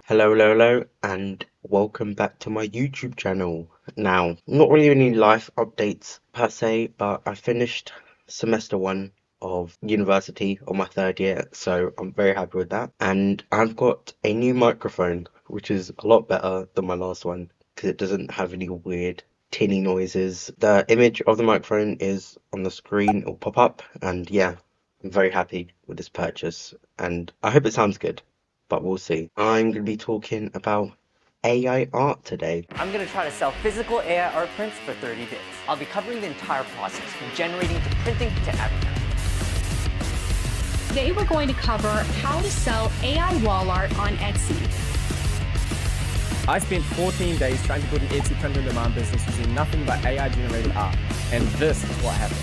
Hello, and welcome back to my YouTube channel. Now, not really any life updates per se, but I finished semester one of university on my third year, so I'm very happy with that. And I've got a new microphone, which is a lot better than my last one, because it doesn't have any weird tinny noises. The image of the microphone is on the screen, it'll pop up, and yeah, I'm very happy with this purchase, and I hope it sounds good, but we'll see. I'm going to be talking about AI art today. I'm going to try to sell physical AI art prints for 30 days. I'll be covering the entire process, from generating to printing to advertising. Today we're going to cover how to sell AI wall art on Etsy. I spent 14 days trying to build an Etsy print-on-demand business using nothing but AI-generated art, and this is what happened.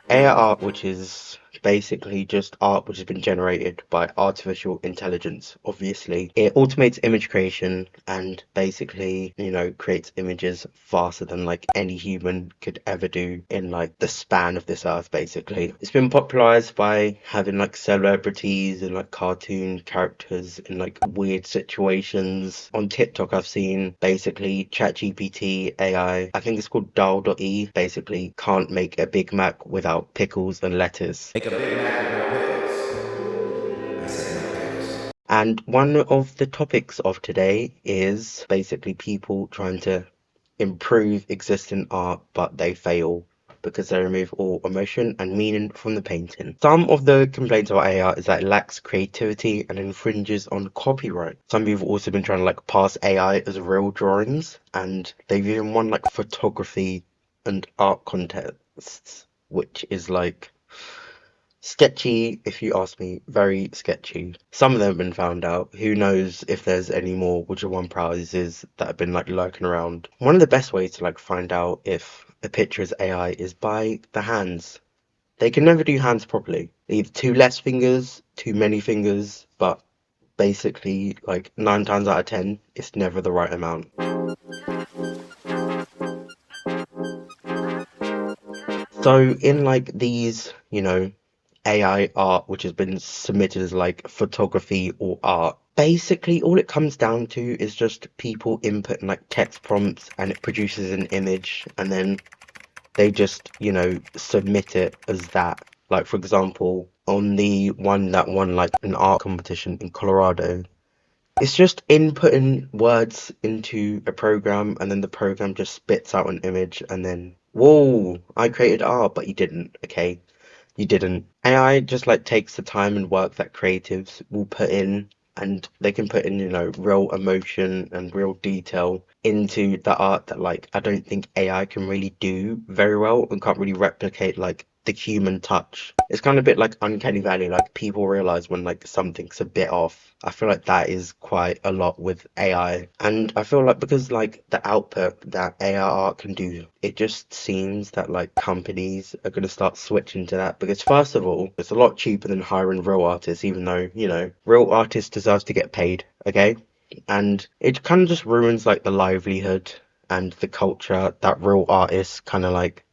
AI art, which is basically just art which has been generated by artificial intelligence, obviously. It automates image creation and basically, creates images faster than like any human could ever do in like the span of this earth, basically. It's been popularized by having like celebrities and like cartoon characters in like weird situations. On TikTok, I've seen basically ChatGPT AI, I think it's called dall-e, basically can't make a Big Mac without pickles and lettuce. Make a Big Mac with no pickles. I said no pickles. And one of the topics of today is basically people trying to improve existing art, but they fail because they remove all emotion and meaning from the painting. Some of the complaints about AI is that it lacks creativity and infringes on copyright. Some people have also been trying to like pass AI as real drawings, and they've even won like photography and art contests, which is like sketchy, if you ask me, very sketchy. Some of them have been found out. Who knows if there's any more Which One prizes that have been like lurking around. One of the best ways to like find out if a picture is AI is by the hands. They can never do hands properly. Either too less fingers, too many fingers, but basically like 9 times out of 10, it's never the right amount. So in like these, AI art which has been submitted as like photography or art, basically all it comes down to is just people inputting like text prompts and it produces an image, and then they just, submit it as that. Like for example, on the one that won like an art competition in Colorado, it's just inputting words into a program and then the program just spits out an image, and then, whoa, I created art, but you didn't, okay? You didn't. AI just like takes the time and work that creatives will put in, and they can put in, real emotion and real detail into the art that like I don't think AI can really do very well and can't really replicate like the human touch. It's kind of a bit like uncanny valley, like people realize when like something's a bit off. I feel like that is quite a lot with AI, and I feel like because like the output that AI art can do, it just seems that like companies are going to start switching to that, because first of all, it's a lot cheaper than hiring real artists, even though, real artists deserve to get paid, okay? And it kind of just ruins like the livelihood and the culture that real artists kind of like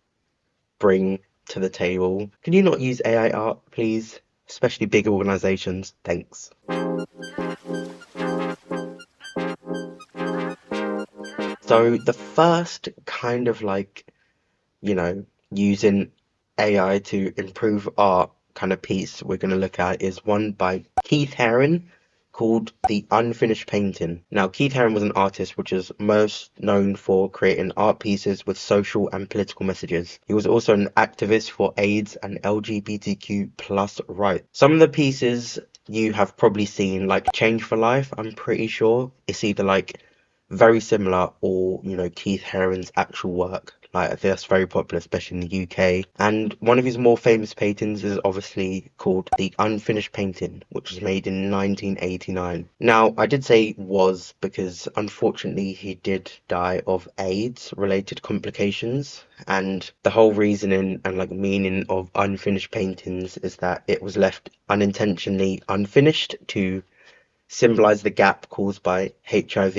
bring to the table. Can you not use AI art, please? Especially big organizations. Thanks. So the first kind of like, using AI to improve art kind of piece we're going to look at is one by Keith Haring called The Unfinished Painting. Now, Keith Haring was an artist which is most known for creating art pieces with social and political messages. He was also an activist for AIDS and LGBTQ plus rights. Some of the pieces you have probably seen, like Change for Life, I'm pretty sure it's either like very similar or, Keith Haring's actual work. Like, I think that's very popular, especially in the UK. And one of his more famous paintings is obviously called The Unfinished Painting, which was made in 1989. Now, I did say was because unfortunately he did die of AIDS related complications. And the whole reasoning and like meaning of unfinished paintings is that it was left unintentionally unfinished to symbolize the gap caused by HIV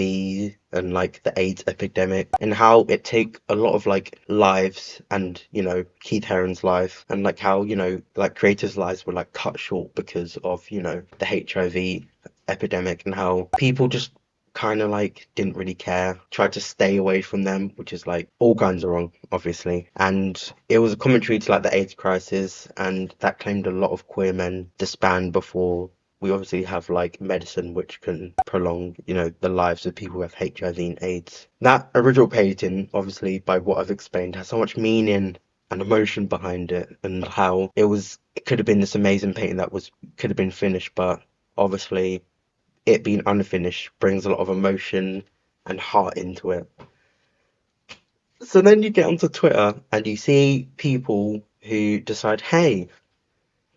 and like the AIDS epidemic, and how it take a lot of like lives, and Keith Haring's life, and like how like creators' lives were like cut short because of the HIV epidemic, and how people just kind of like didn't really care, tried to stay away from them, which is like all kinds of wrong, obviously. And it was a commentary to like the AIDS crisis, and that claimed a lot of queer men disband before we obviously have like medicine which can prolong, the lives of people who have HIV and AIDS. That original painting, obviously, by what I've explained, has so much meaning and emotion behind it, and how it could have been this amazing painting that could have been finished, but obviously it being unfinished brings a lot of emotion and heart into it. So then you get onto Twitter and you see people who decide, hey,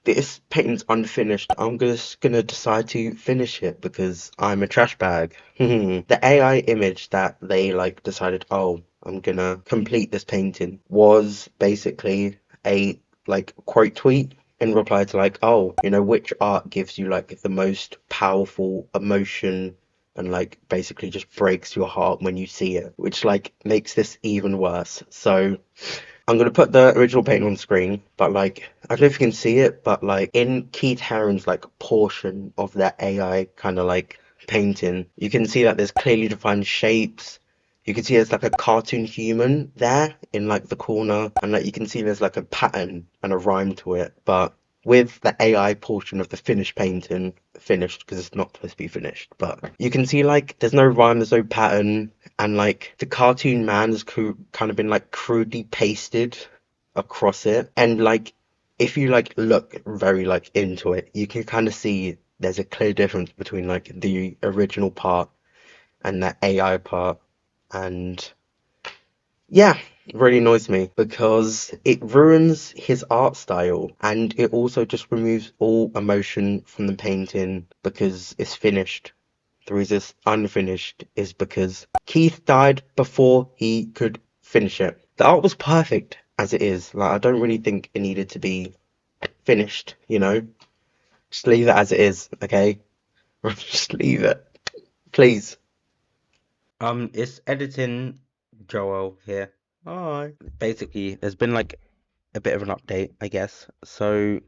this painting's unfinished. I'm just gonna decide to finish it because I'm a trash bag. The AI image that they like decided, oh, I'm gonna complete this painting, was basically a like quote tweet in reply to like, oh, which art gives you like the most powerful emotion and like basically just breaks your heart when you see it, which like makes this even worse. So I'm gonna put the original painting on screen, but like I don't know if you can see it, but like in Keith Haring's like portion of that AI kind of like painting, you can see that there's clearly defined shapes. You can see there's like a cartoon human there in like the corner, and like you can see there's like a pattern and a rhyme to it. But with the AI portion of the finished painting, finished because it's not supposed to be finished, but you can see like there's no rhyme, there's no pattern, and like the cartoon man has kind of been like crudely pasted across it. And like if you like look very like into it, you can kind of see there's a clear difference between like the original part and that AI part. And yeah, it really annoys me because it ruins his art style, and it also just removes all emotion from the painting because it's finished. The reason it's unfinished is because Keith died before he could finish it. The art was perfect as it is. Like, I don't really think it needed to be finished, Just leave it as it is, okay? Just leave it. Please. It's editing Joel here. Hi. Basically, there's been like a bit of an update, I guess. So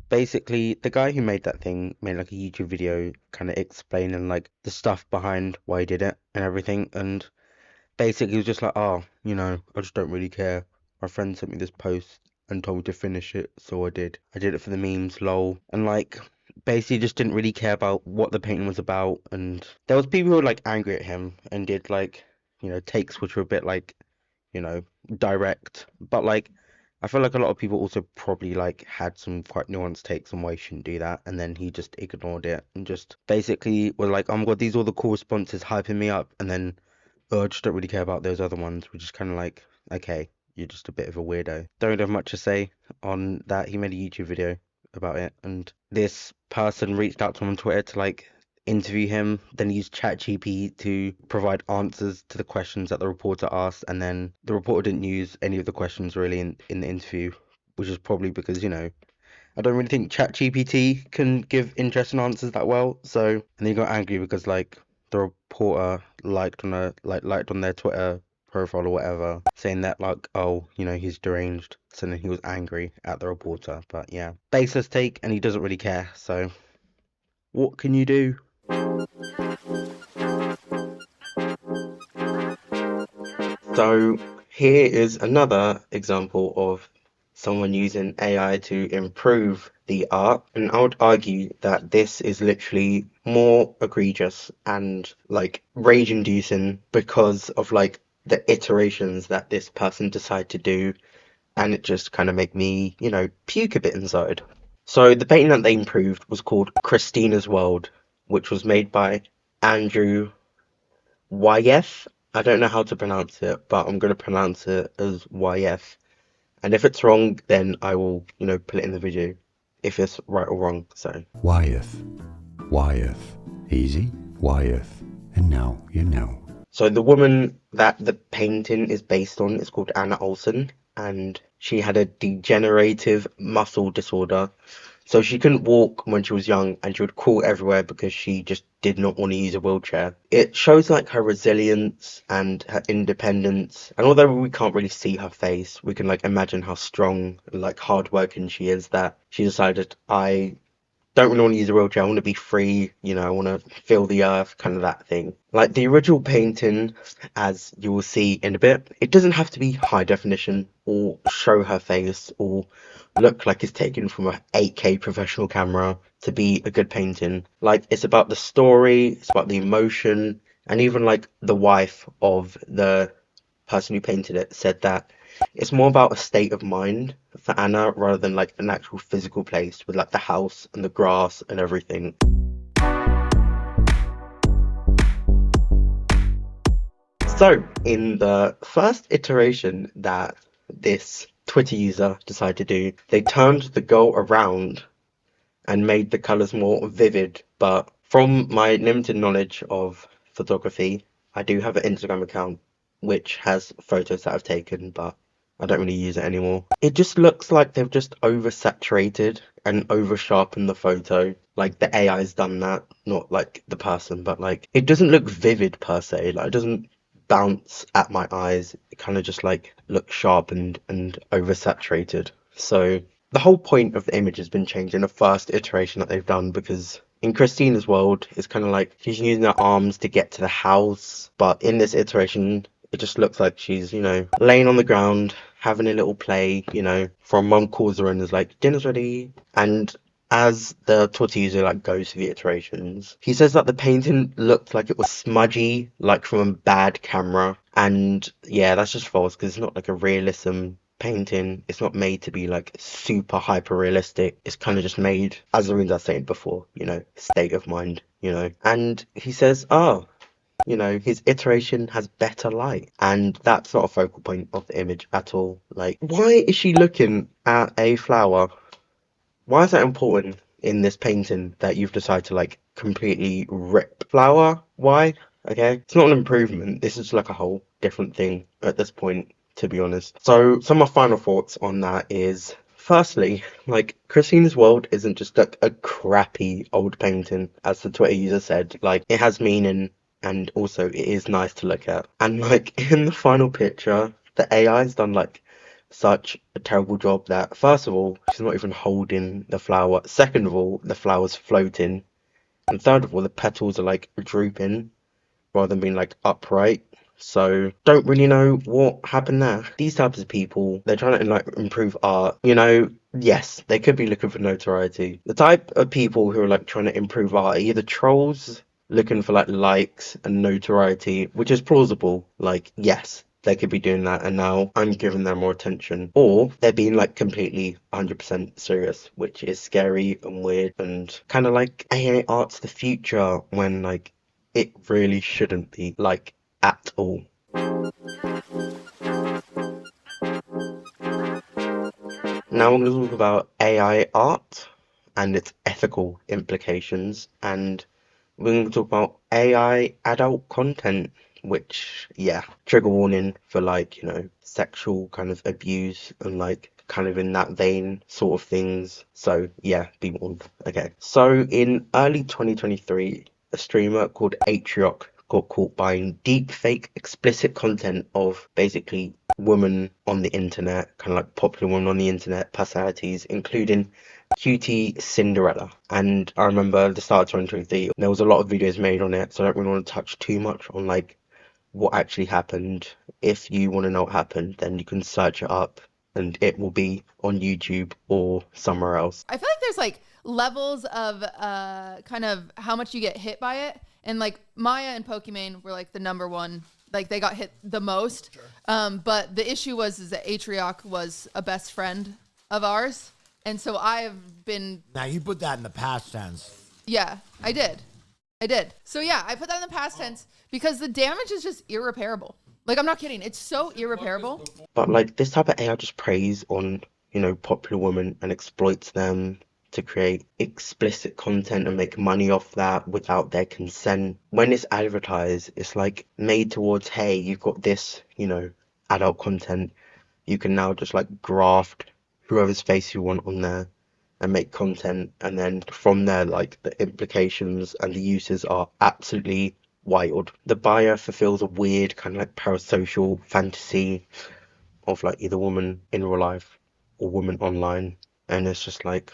basically, the guy who made that thing made like a YouTube video kind of explaining like the stuff behind why he did it and everything. And basically, he was just like, oh, I just don't really care. My friend sent me this post and told me to finish it, so I did. I did it for the memes, lol. And like, basically, just didn't really care about what the painting was about. And there was people who were like angry at him and did like, takes which were a bit like, you know, direct. But like, I feel like a lot of people also probably like had some quite nuanced takes on why you shouldn't do that, and then he just ignored it and just basically was like, "Oh my god, these are all the cool responses hyping me up," and then, "Oh, I just don't really care about those other ones," which is kind of like, okay, you're just a bit of a weirdo. Don't have much to say on that. He made a YouTube video about it, and this person reached out to him on Twitter to like interview him, then used ChatGPT to provide answers to the questions that the reporter asked, and then the reporter didn't use any of the questions really in the interview, which is probably because, I don't really think ChatGPT can give interesting answers that well. So, and he got angry because like the reporter liked on their Twitter profile or whatever, saying that like, oh, he's deranged. So then he was angry at the reporter. But yeah, baseless take, and he doesn't really care. So what can you do? So here is another example of someone using AI to improve the art, and I would argue that this is literally more egregious and like rage inducing because of like the iterations that this person decided to do, and it just kind of made me, puke a bit inside. So the painting that they improved was called Christina's World, which was made by Andrew YF. I don't know how to pronounce it, but I'm going to pronounce it as YF. And if it's wrong, then I will, put it in the video if it's right or wrong. So Wyeth. Wyeth. Easy. Wyeth. And now you know. So the woman that the painting is based on is called Anna Olsen, and she had a degenerative muscle disorder. So she couldn't walk when she was young, and she would crawl everywhere because she just did not want to use a wheelchair. It shows like her resilience and her independence. And although we can't really see her face, we can like imagine how strong and like hardworking she is, that she decided, I don't really want to use a wheelchair. I want to be free, I want to feel the earth, kind of that thing. Like the original painting, as you will see in a bit, it doesn't have to be high definition or show her face or look like it's taken from a 8K professional camera to be a good painting. Like it's about the story, it's about the emotion, and even like the wife of the person who painted it said that it's more about a state of mind for Anna rather than like an actual physical place with like the house and the grass and everything. So, in the first iteration that this Twitter user decided to do, they turned the girl around and made the colors more vivid. But from my limited knowledge of photography, I do have an Instagram account which has photos that I've taken, but I don't really use it anymore. It just looks like they've just oversaturated and over sharpened the photo. Like the AI's done that, not like the person, but like it doesn't look vivid per se. Like it doesn't bounce at my eyes. It kind of just like looks sharpened and oversaturated. So the whole point of the image has been changed in the first iteration that they've done, because in Christina's world, it's kind of like she's using her arms to get to the house, but in this iteration, it just looks like she's, laying on the ground, having a little play, from mum calls her and is like, dinner's ready. And as the Twitter user like goes through the iterations, he says that the painting looked like it was smudgy, like from a bad camera. And yeah, that's just false, because it's not like a realism painting. It's not made to be like super hyper realistic. It's kind of just made, as Lorenzo said before, state of mind, And he says, his iteration has better light. And that's not a focal point of the image at all. Like, why is she looking at a flower? Why is that important in this painting that you've decided to like completely rip? Flower? Why? Okay. It's not an improvement. This is like a whole different thing at this point, to be honest. So some of my final thoughts on that is, firstly, like Christina's World isn't just like a crappy old painting, as the Twitter user said. Like it has meaning, and also it is nice to look at. And like in the final picture, the AI's done like such a terrible job that, first of all, she's not even holding the flower. Second of all, the flower's floating. And third of all, the petals are like drooping rather than being like upright. So don't really know what happened there. These types of people, they're trying to like improve art. Yes, they could be looking for notoriety. The type of people who are like trying to improve art are either trolls looking for like likes and notoriety, which is plausible. Like, yes, they could be doing that, and now I'm giving them more attention. Or they're being like completely 100% serious, which is scary and weird, and kind of like AI art's the future when like it really shouldn't be, like, at all. Now we're going to talk about AI art and its ethical implications, and we're going to talk about AI adult content, which, yeah, trigger warning for like, sexual kind of abuse and like kind of in that vein sort of things. So yeah, be warned. Okay. So in early 2023, a streamer called Atrioc got caught buying deep fake explicit content of basically women on the internet, kind of like popular women on the internet personalities, including Cutie Cinderella. And I remember at the start of 2023, there was a lot of videos made on it, so I don't really want to touch too much on like what actually happened. If you want to know what happened, then you can search it up and it will be on YouTube or somewhere else. I feel like there's like levels of kind of how much you get hit by it. And like Maya and Pokimane were like the number one, like they got hit the most. Sure. But the issue is that Atrioc was a best friend of ours. And so I've been... Now you put that in the past tense. Yeah, I did. So yeah, I put that in the past tense because the damage is just irreparable. Like, I'm not kidding. It's so irreparable. But like this type of AI just preys on, popular women and exploits them to create explicit content and make money off that without their consent. When it's advertised, it's like made towards, hey, you've got this, adult content. You can now just like graft whoever's face you want on there and make content, and then from there, like, the implications and the uses are absolutely wild. The buyer fulfills a weird kind of like parasocial fantasy of like either woman in real life or woman online, and it's just like,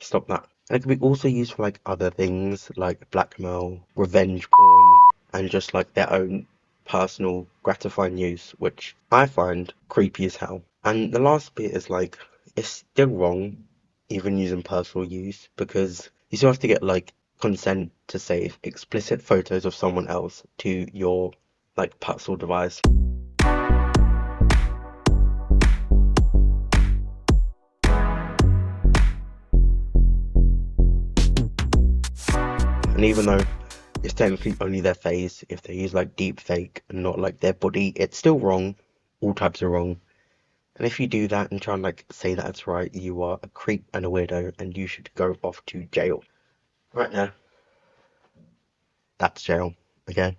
stop that. And it can be also used for like other things like blackmail, revenge porn, and just like their own personal gratifying use, which I find creepy as hell. And the last bit is like, it's still wrong, even using personal use, because you still have to get like consent to save explicit photos of someone else to your like personal device. And even though it's technically only their face, if they use like deep fake and not like their body, it's still wrong. All types are wrong. And if you do that and try and like say that it's right, you are a creep and a weirdo and you should go off to jail. Right now, that's jail. Okay.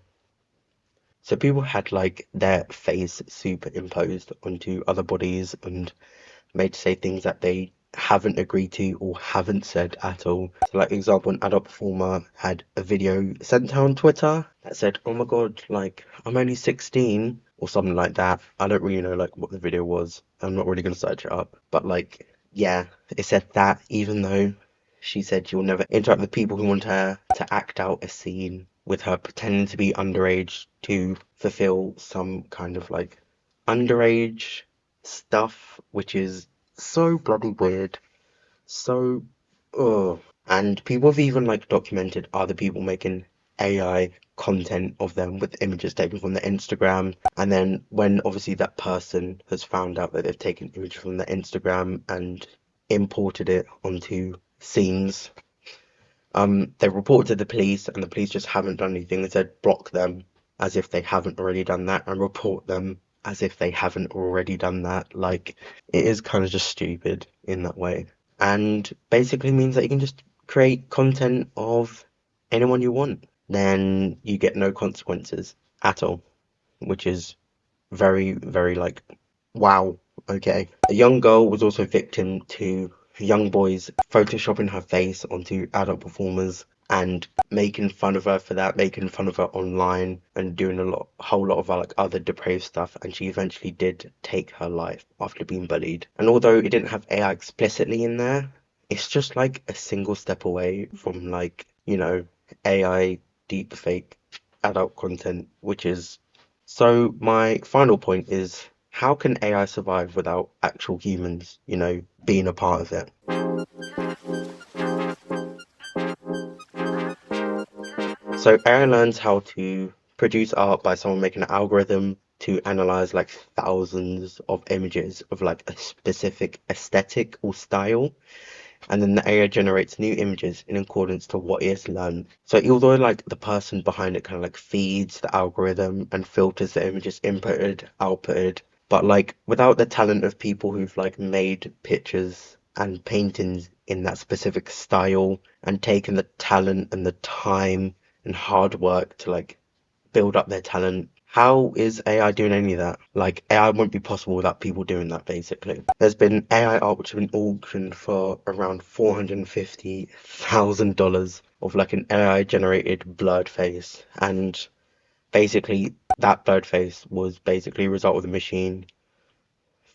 So people had like their face superimposed onto other bodies and made to say things that they haven't agreed to or haven't said at all. So like example, an adult performer had a video sent to her on Twitter that said, "Oh my god, like I'm only 16" or something like that. I don't really know like what the video was. I'm not really gonna search it up. But like, yeah, it said that even though she said she'll never interact with people who want her to act out a scene with her pretending to be underage to fulfill some kind of like underage stuff, which is so bloody weird. So, ugh. And people have even like documented other people making AI content of them with images taken from their Instagram. And then when obviously that person has found out that they've taken images from their Instagram and imported it onto scenes, they reported to the police and the police just haven't done anything. They said block them as if they haven't already done that and report them as if they haven't already done that. Like, it is kind of just stupid in that way. And basically means that you can just create content of anyone you want. Then you get no consequences at all, which is very, very like, wow, okay. A young girl was also victim to young boys photoshopping her face onto adult performers and making fun of her for that, making fun of her online and doing whole lot of like other depraved stuff. And she eventually did take her life after being bullied. And although it didn't have AI explicitly in there, it's just like a single step away from like, AI deepfake adult content, which is so. My final point is, how can AI survive without actual humans, being a part of it? So AI learns how to produce art by someone making an algorithm to analyze like thousands of images of like a specific aesthetic or style, and then the AI generates new images in accordance to what it has learned. So although like the person behind it kind of like feeds the algorithm and filters the images inputted, outputted, but like without the talent of people who've like made pictures and paintings in that specific style and taken the talent and the time and hard work to like build up their talent. How is AI doing any of that? Like, AI won't be possible without people doing that, basically. There's been AI art which has been auctioned for around $450,000 of like an AI generated blurred face. And basically, that blurred face was basically a result of the machine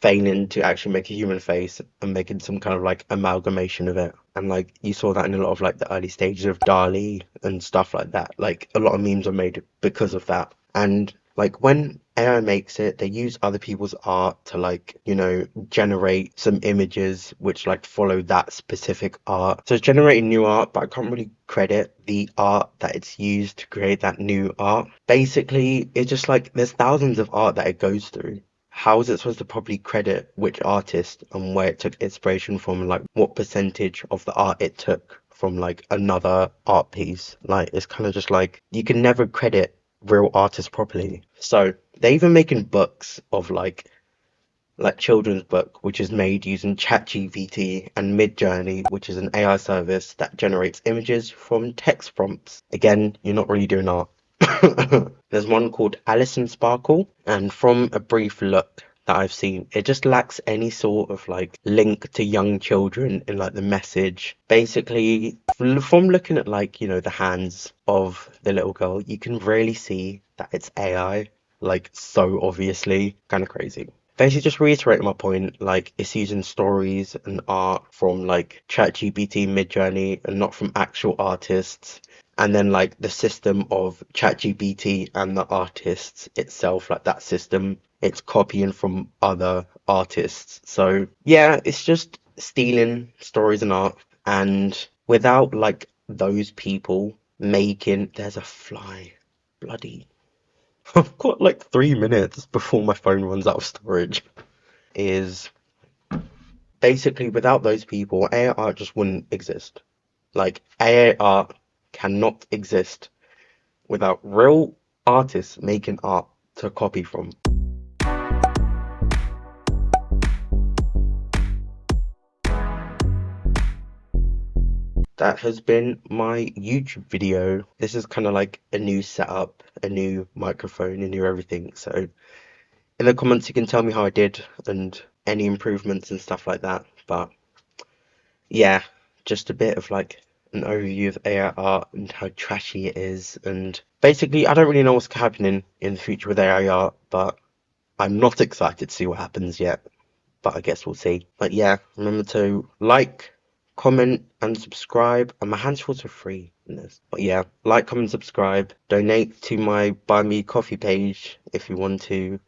failing to actually make a human face and making some kind of like amalgamation of it. And like you saw that in a lot of like the early stages of dall-e and stuff like that. Like a lot of memes are made because of that. And like when AI makes it, they use other people's art to like, generate some images which like follow that specific art. So it's generating new art, but I can't really credit the art that it's used to create that new art. Basically, it's just like there's thousands of art that it goes through. How is it supposed to properly credit which artist and where it took inspiration from, like what percentage of the art it took from like another art piece? Like it's kind of just like you can never credit real artists properly. So they're even making books of like children's book, which is made using ChatGPT and Midjourney, which is an AI service that generates images from text prompts. Again, you're not really doing art. There's one called Alice in Sparkle, and from a brief look, that I've seen. It just lacks any sort of like link to young children in like the message. Basically, from looking at like, you know, the hands of the little girl, you can really see that it's AI, like so obviously. Kind of crazy. Basically, just reiterating my point, like it's using stories and art from like ChatGPT Midjourney and not from actual artists. And then like the system of ChatGPT and the artists itself, like that system, it's copying from other artists. So yeah, it's just stealing stories and art. And without like those people making, there's a fly. Bloody. I've got like 3 minutes before my phone runs out of storage. Is basically without those people, AI art just wouldn't exist. Like AI art cannot exist without real artists making art to copy from. That has been my YouTube video. This is kind of like a new setup, a new microphone, a new everything. So in the comments you can tell me how I did and any improvements and stuff like that. But yeah, just a bit of like an overview of AI art and how trashy it is. And basically, I don't really know what's happening in the future with AI art, but I'm not excited to see what happens yet. But I guess we'll see. But yeah, remember to like, comment, and subscribe. And my hands are free in this. But yeah, like, comment, subscribe. Donate to my Buy Me Coffee page if you want to,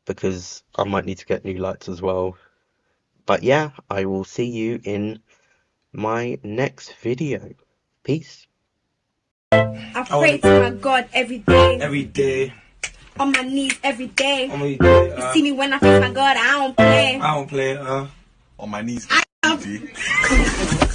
because I might need to get new lights as well. But yeah, I will see you in my next video. Peace. I pray to my God every day. Every day. On my knees every day. On my day. You see me when I face my God, I don't play. I don't play, on my knees every day.